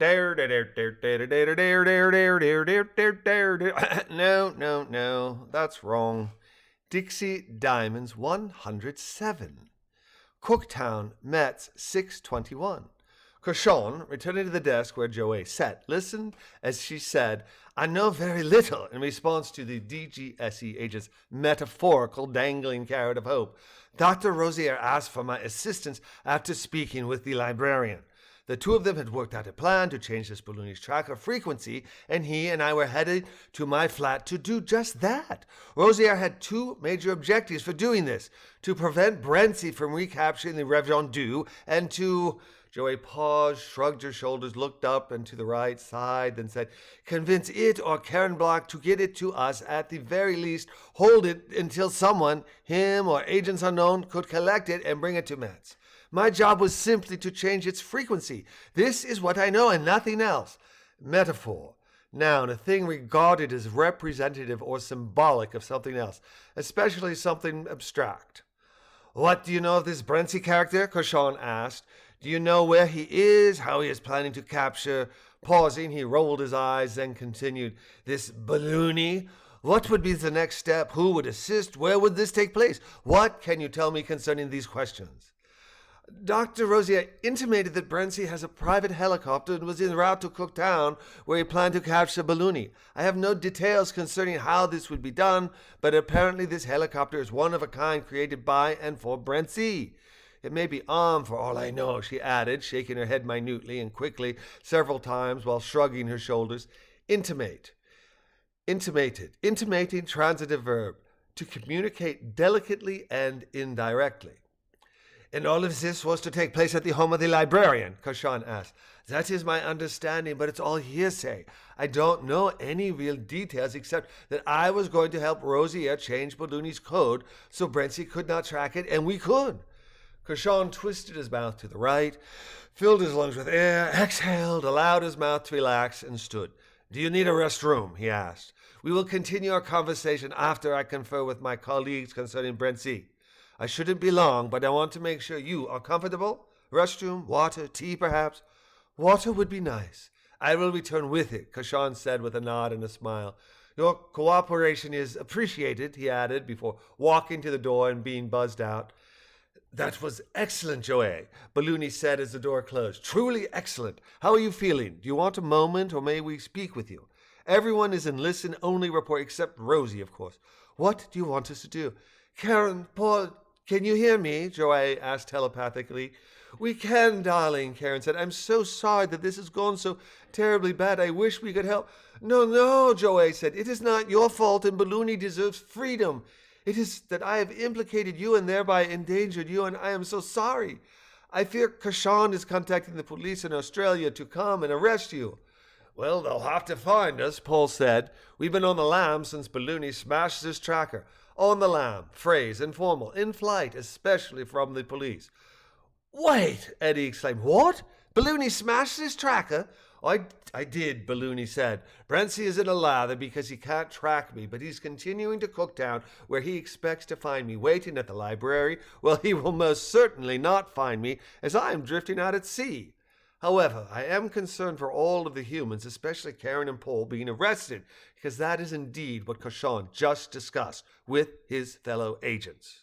No, that's wrong. Dixie Diamonds 107. Cooktown, Metz 621. Cochon, returning to the desk where Joey sat, listened as she said, I know very little in response to the DGSE agent's metaphorical dangling carrot of hope. Dr. Rosier asked for my assistance after speaking with the librarian. The two of them had worked out a plan to change this Balloony's tracker frequency, and he and I were headed to my flat to do just that. Rosier had two major objectives for doing this: to prevent Brentsy from recapturing the Grandone, and to... Joey paused, shrugged her shoulders, looked up and to the right, sighed, then said, convince it or Karen Block to get it to us, at the very least, hold it until someone, him or agents unknown, could collect it and bring it to Metz. My job was simply to change its frequency. This is what I know and nothing else. Metaphor. Noun, a thing regarded as representative or symbolic of something else, especially something abstract. What do you know of this Brentsy character? Cochon asked. Do you know where he is, how he is planning to capture? Pausing, he rolled his eyes, then continued, this Balloony? What would be the next step? Who would assist? Where would this take place? What can you tell me concerning these questions? Dr. Rosier intimated that Brentsy has a private helicopter and was en route to Cooktown, where he planned to capture Balloony. I have no details concerning how this would be done, but apparently this helicopter is one of a kind created by and for Brentsy. It may be armed for all I know, she added, shaking her head minutely and quickly several times while shrugging her shoulders. Intimate. Intimated. Intimating, transitive verb. To communicate delicately and indirectly. And all of this was to take place at the home of the librarian? Cochon asked. That is my understanding, but it's all hearsay. I don't know any real details except that I was going to help Rosier change Balloony's code so Brentsy could not track it, and we could. Cochon twisted his mouth to the right, filled his lungs with air, exhaled, allowed his mouth to relax, and stood. Do you need a restroom? He asked. We will continue our conversation after I confer with my colleagues concerning Brentsy. I shouldn't be long, but I want to make sure you are comfortable. Restroom, water, tea perhaps? Water would be nice. I will return with it, Cochon said with a nod and a smile. Your cooperation is appreciated, he added, before walking to the door and being buzzed out. That was excellent, Joey, Balloony said as the door closed. Truly excellent. How are you feeling? Do you want a moment, or may we speak with you? Everyone is in listen-only report, except Rosie, of course. What do you want us to do? Karen, Paul, can you hear me? Joey asked telepathically. We can, darling, Karen said. I'm so sorry that this has gone so terribly bad. I wish we could help. No, Joey said. It is not your fault, and Balloony deserves freedom. It is that I have implicated you and thereby endangered you, and I am so sorry. I fear Cochon is contacting the police in Australia to come and arrest you. Well, they'll have to find us, Paul said. We've been on the lam since Balloony smashed his tracker. On the lam, phrase, informal, in flight, especially from the police. Wait, Eddie exclaimed. What? Balloony smashed his tracker? I did, Balloony said. Brentsy is in a lather because he can't track me, but he's continuing to Cooktown, where he expects to find me waiting at the library. Well, he will most certainly not find me, as I am drifting out at sea. However, I am concerned for all of the humans, especially Karen and Paul, being arrested, because that is indeed what Cochon just discussed with his fellow agents.